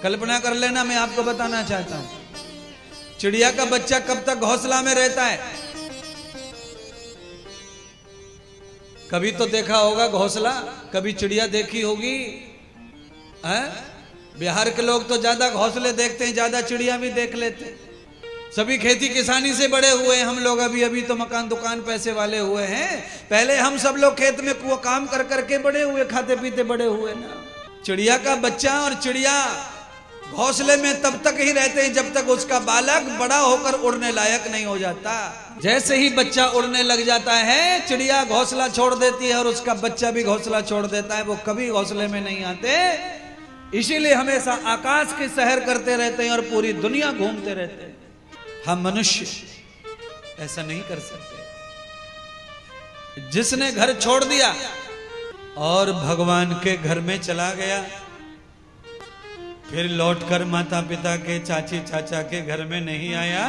कल्पना कर लेना, मैं आपको बताना चाहता हूं, चिड़िया का बच्चा कब तक घोंसला में रहता है? कभी तो देखा होगा घोंसला, कभी चिड़िया देखी होगी? बिहार के लोग तो ज्यादा घोंसले देखते हैं, ज्यादा चिड़िया भी देख लेते हैं। सभी खेती किसानी से बड़े हुए हैं हम लोग, अभी अभी तो मकान दुकान पैसे वाले हुए हैं। पहले हम सब लोग खेत में काम कर करके बड़े हुए, खाते पीते बड़े हुए ना। चिड़िया का बच्चा और चिड़िया घोंसले में तब तक ही रहते हैं जब तक उसका बालक बड़ा होकर उड़ने लायक नहीं हो जाता। जैसे ही बच्चा उड़ने लग जाता है, चिड़िया घोंसला छोड़ देती है और उसका बच्चा भी घोंसला छोड़ देता है। वो कभी घोंसले में नहीं आते, इसीलिए हमेशा आकाश की सैर करते रहते हैं और पूरी दुनिया घूमते रहते हैं। हम मनुष्य ऐसा नहीं कर सकते। जिसने घर छोड़ दिया और भगवान के घर में चला गया, फिर लौटकर माता पिता के, चाची चाचा के घर में नहीं आया,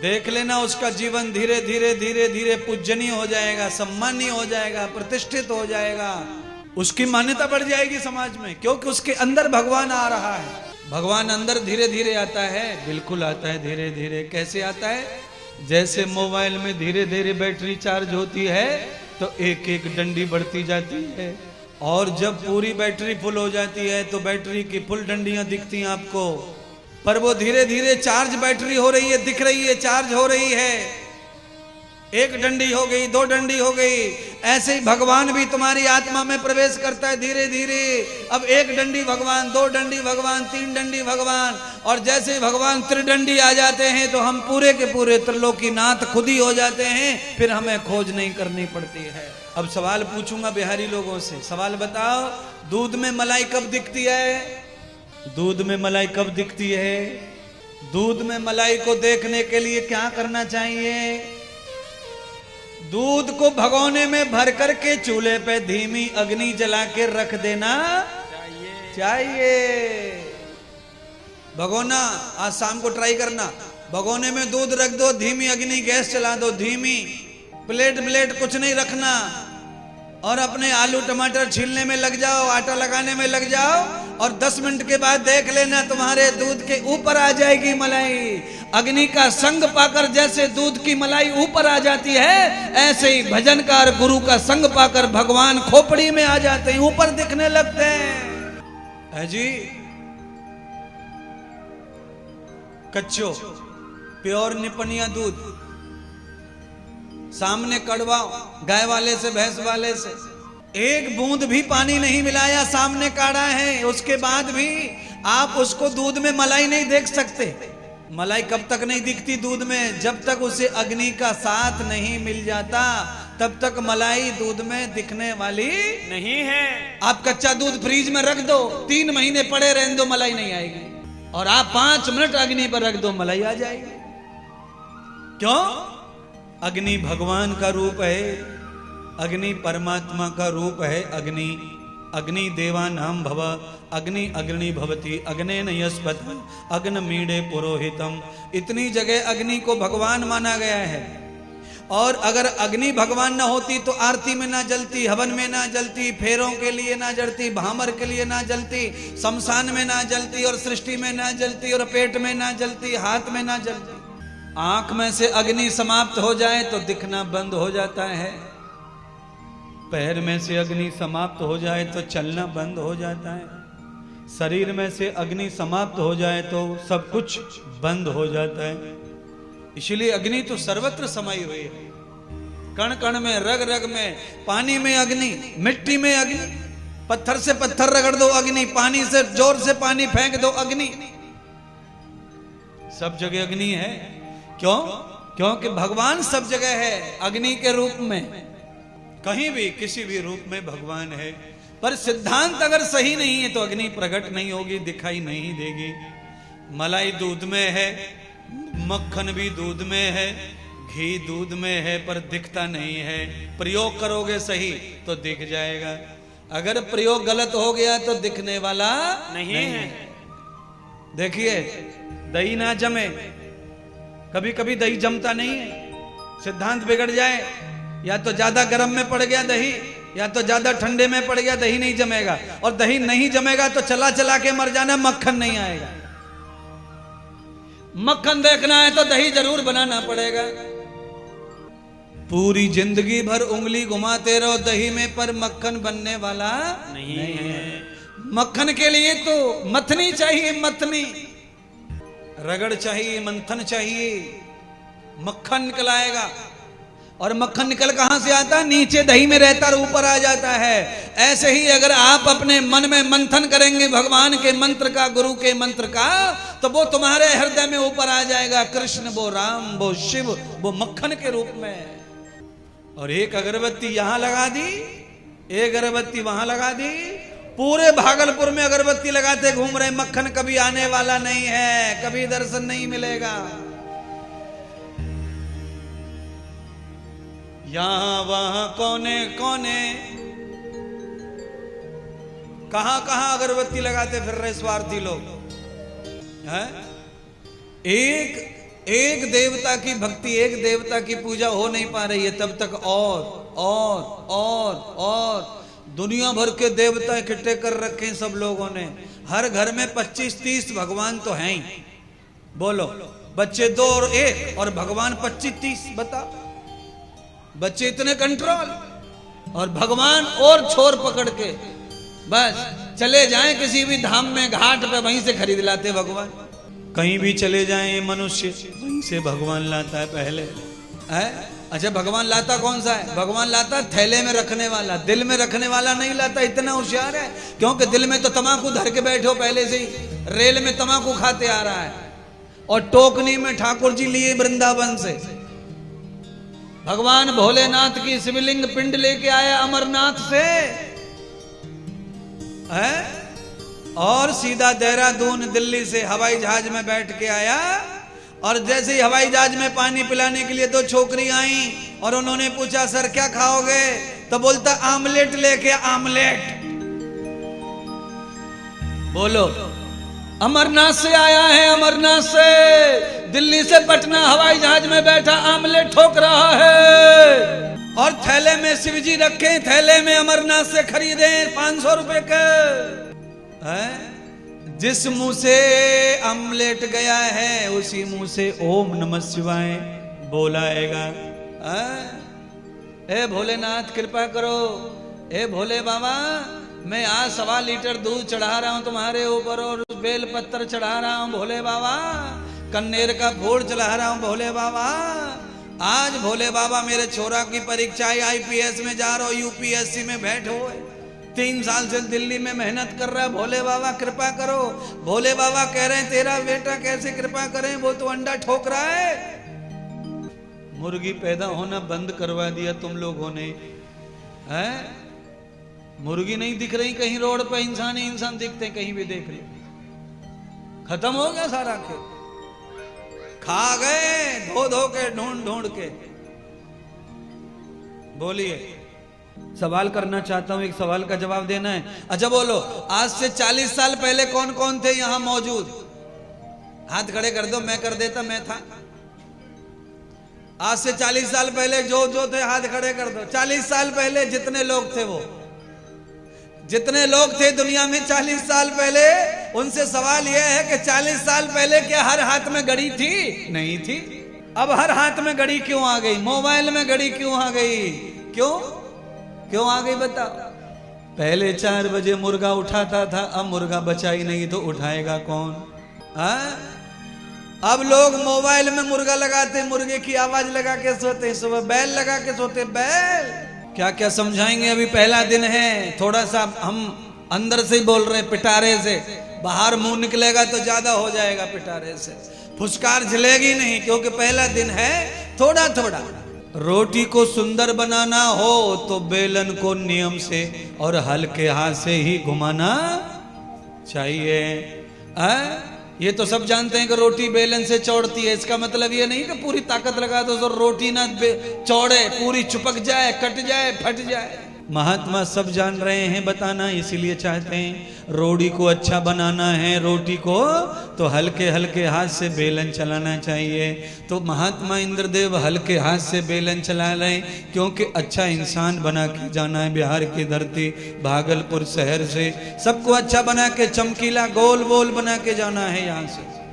देख लेना उसका जीवन धीरे धीरे धीरे धीरे पूजनीय हो जाएगा, सम्मानीय हो जाएगा, प्रतिष्ठित हो जाएगा, उसकी मान्यता बढ़ जाएगी समाज में, क्योंकि उसके अंदर भगवान आ रहा है। भगवान अंदर धीरे धीरे आता है, बिल्कुल आता है धीरे धीरे। कैसे आता है? जैसे मोबाइल में धीरे धीरे बैटरी चार्ज होती है तो एक एक डंडी बढ़ती जाती है, और जब पूरी बैटरी फुल हो जाती है तो बैटरी की फुल डंडियां दिखती हैं आपको, पर वो धीरे धीरे चार्ज बैटरी हो रही है, दिख रही है, चार्ज हो रही है। एक डंडी हो गई, दो डंडी हो गई, ऐसे ही भगवान भी तुम्हारी आत्मा में प्रवेश करता है धीरे धीरे। अब एक डंडी भगवान, दो डंडी भगवान, तीन डंडी भगवान, और जैसे भगवान त्रिडंडी आ जाते हैं तो हम पूरे के पूरे त्रिलोकीनाथ खुद ही हो जाते हैं, फिर हमें खोज नहीं करनी पड़ती है। अब सवाल पूछूंगा बिहारी लोगों से, सवाल बताओ, दूध में मलाई कब दिखती है? दूध में मलाई कब दिखती है? दूध में मलाई को देखने के लिए क्या करना चाहिए? दूध को भगोने में भर करके चूल्हे पे धीमी अग्नि जला के रख देना चाहिए। भगोना, आज शाम को ट्राई करना, भगोने में दूध रख दो, धीमी अग्नि गैस चला दो, धीमी, प्लेट कुछ नहीं रखना, और अपने आलू टमाटर छीलने में लग जाओ, आटा लगाने में लग जाओ, और 10 मिनट के बाद देख लेना तुम्हारे दूध के ऊपर आ जाएगी मलाई। अग्नि का संग पाकर जैसे दूध की मलाई ऊपर आ जाती है, ऐसे ही भजनकार गुरु का संग पाकर भगवान खोपड़ी में आ जाते हैं, ऊपर दिखने लगते हैं। है जी, कच्चो प्योर निपनिया दूध, सामने कड़वा, गाय वाले से, भैंस वाले से, एक बूंद भी पानी नहीं मिलाया, सामने काढ़ा है, उसके बाद भी आप उसको दूध में मलाई नहीं देख सकते। मलाई कब तक नहीं दिखती दूध में? जब तक उसे अग्नि का साथ नहीं मिल जाता, तब तक मलाई दूध में दिखने वाली नहीं है। आप कच्चा दूध फ्रीज में रख दो, 3 महीने पड़े रहने दो, मलाई नहीं आएगी, और आप 5 मिनट अग्नि पर रख दो, मलाई आ जाएगी। क्यों? अग्नि भगवान का रूप है, अग्नि परमात्मा का रूप है। अग्नि देवानां भव, अग्नि अग्नि भवति, अग्नेन यस्पत अग्न मीडे पुरोहितम। इतनी जगह अग्नि को भगवान माना गया है, और अगर अग्नि भगवान ना होती तो आरती में ना जलती, हवन में ना जलती, फेरों के लिए ना जलती, भामर के लिए ना जलती, शमशान में ना जलती, और सृष्टि में ना जलती, और पेट में ना जलती, हाथ में ना जलती। आंख में से अग्नि समाप्त हो जाए तो दिखना बंद हो जाता है, पैर में से अग्नि समाप्त हो जाए तो चलना बंद हो जाता है, शरीर में से अग्नि समाप्त हो जाए तो सब कुछ बंद हो जाता है। इसलिए अग्नि तो सर्वत्र समाई हुई है, कण कण में, रग रग में। पानी में अग्नि, मिट्टी में अग्नि, पत्थर से पत्थर रगड़ दो अग्नि, पानी से जोर से पानी फेंक दो अग्नि, सब जगह अग्नि है। क्यों? क्योंकि भगवान सब जगह है, अग्नि के रूप में, कहीं भी किसी भी रूप में भगवान है। पर सिद्धांत अगर सही नहीं है तो अग्नि प्रकट नहीं होगी, दिखाई नहीं देगी। मलाई दूध में है, मक्खन भी दूध में है, घी दूध में है, पर दिखता नहीं है। प्रयोग करोगे सही तो दिख जाएगा, अगर प्रयोग गलत हो गया तो दिखने वाला नहीं है। देखिए, दही ना जमे, कभी कभी दही जमता नहीं है, सिद्धांत बिगड़ जाए, या तो ज्यादा गर्म में पड़ गया दही, या तो ज्यादा ठंडे में पड़ गया दही नहीं जमेगा, और दही नहीं जमेगा तो चला चला के मर जाना, मक्खन नहीं आएगा। मक्खन देखना है तो दही जरूर बनाना पड़ेगा। पूरी जिंदगी भर उंगली घुमाते रहो दही में, पर मक्खन बनने वाला नहीं है। मक्खन के लिए तो मथनी चाहिए, मथनी, रगड़ चाहिए, मंथन चाहिए, मक्खन निकल आएगा। और मक्खन निकल कहां से आता है? नीचे दही में रहता और ऊपर आ जाता है। ऐसे ही अगर आप अपने मन में मंथन करेंगे भगवान के मंत्र का, गुरु के मंत्र का, तो वो तुम्हारे हृदय में ऊपर आ जाएगा। कृष्ण, वो राम, वो शिव, वो मक्खन के रूप में। और एक अगरबत्ती यहां लगा दी, एक अगरबत्ती वहां लगा दी, पूरे भागलपुर में अगरबत्ती लगाते घूम रहे, मक्खन कभी आने वाला नहीं है, कभी दर्शन नहीं मिलेगा। यहां वहां कोने कोने कहां कहां अगरबत्ती लगाते फिर रहे स्वार्थी लोग हैं। एक देवता की भक्ति, एक देवता की पूजा हो नहीं पा रही है, तब तक और दुनिया भर के देवता इकट्ठे कर रखे हैं सब लोगों ने। हर घर में 25-30 भगवान तो हैं ही। बोलो, बच्चे 2 और 1 और भगवान 25-30, बता। बच्चे इतने कंट्रोल और भगवान और छोर पकड़ के बस चले जाएं किसी भी धाम में, घाट पे, वहीं से खरीद लाते भगवान। कहीं भी चले जाएं मनुष्य, वहीं से भगवान लाता है पहले है। अच्छा, भगवान लाता कौन सा है? भगवान लाता थैले में रखने वाला, दिल में रखने वाला नहीं लाता। इतना होशियार है, क्योंकि दिल में तो तमाकू धर के बैठे हो पहले से ही, रेल में तमाकू खाते आ रहा है, और टोकनी में ठाकुर जी लिए वृंदावन से। भगवान भोलेनाथ की शिवलिंग पिंड लेके आया अमरनाथ से है, और सीधा देहरादून दिल्ली से हवाई जहाज में बैठ के आया। और जैसे ही हवाई जहाज में पानी पिलाने के लिए 2 छोकरी आई और उन्होंने पूछा, सर क्या खाओगे? तो बोलता, आमलेट लेके, आमलेट। बोलो, अमरनाथ से आया है, अमरनाथ से, दिल्ली से पटना हवाई जहाज में बैठा आमलेट ठोक रहा है, और थैले में शिवजी रखे, थैले में अमरनाथ से खरीदे 500 रुपए के। जिस मुंह से आमलेट गया है उसी मुंह से ओम नमः शिवाय बोलाएगा। ए भोलेनाथ कृपा करो, ए भोले बाबा, मैं आज 1.25 लीटर दूध चढ़ा रहा हूं तुम्हारे ऊपर, और बेल पत्तर चढ़ा रहा हूं भोले बाबा, कन्नेर का फूल चढ़ा रहा हूं भोले बाबा। आज भोले बाबा मेरे छोरा की परीक्षा है, IPS में जा रहा हो, UPSC में बैठो, 3 साल से दिल्ली में मेहनत कर रहा है, भोले बाबा कृपा करो। भोले बाबा कह रहे हैं, तेरा बेटा कैसे कृपा करें, वो तो अंडा ठोक रहा है। मुर्गी पैदा होना बंद करवा दिया तुम लोगों ने, हैं? मुर्गी नहीं दिख रही कहीं रोड पे, इंसान ही इंसान दिखते कहीं भी देख लो। खत्म हो गया सारा खेल, खा गए धो धो के, ढूंढ ढूंढ के। बोलिए, सवाल करना चाहता हूं, एक सवाल का जवाब देना है। अच्छा बोलो, आज से 40 साल पहले कौन कौन थे यहां मौजूद? हाथ खड़े कर दो, मैं कर देता, मैं था। आज से 40 साल पहले जो थे हाथ खड़े कर दो। 40 साल पहले जितने लोग थे, वो जितने लोग थे दुनिया में 40 साल पहले, उनसे सवाल यह है कि 40 साल पहले क्या हर हाथ में घड़ी थी? नहीं थी। अब हर हाथ में घड़ी क्यों आ गई? मोबाइल में घड़ी क्यों आ गई? क्यों आ गई बताओ? पहले 4 बजे मुर्गा उठाता था, अब मुर्गा बचा ही नहीं तो उठाएगा कौन? अब लोग मोबाइल में मुर्गा लगाते, मुर्गे की आवाज लगा के सोते, सुबह बैल लगा के सोते। बैल क्या क्या समझाएंगे, अभी पहला दिन है, थोड़ा सा हम अंदर से ही बोल रहे हैं, पिटारे से। बाहर मुंह निकलेगा तो ज्यादा हो जाएगा, पिटारे से फुसकार झलेगी नहीं, क्योंकि पहला दिन है। थोड़ा थोड़ा रोटी को सुंदर बनाना हो तो बेलन को नियम से और हल्के हाथ से ही घुमाना चाहिए। ये तो सब जानते हैं कि रोटी बेलन से चौड़ती है, इसका मतलब ये नहीं कि पूरी ताकत लगा दो तो रोटी ना चौड़े, पूरी चिपक जाए, कट जाए, फट जाए। महात्मा सब जान रहे हैं बताना, इसीलिए चाहते हैं रोटी को अच्छा बनाना है, रोटी को तो हल्के हल्के हाथ से बेलन चलाना चाहिए। तो महात्मा इंद्रदेव हल्के हाथ से बेलन चला रहे हैं, क्योंकि अच्छा इंसान बना के जाना है। बिहार की धरती भागलपुर शहर से सबको अच्छा बना के, चमकीला गोल गोल बना के जाना है यहाँ से।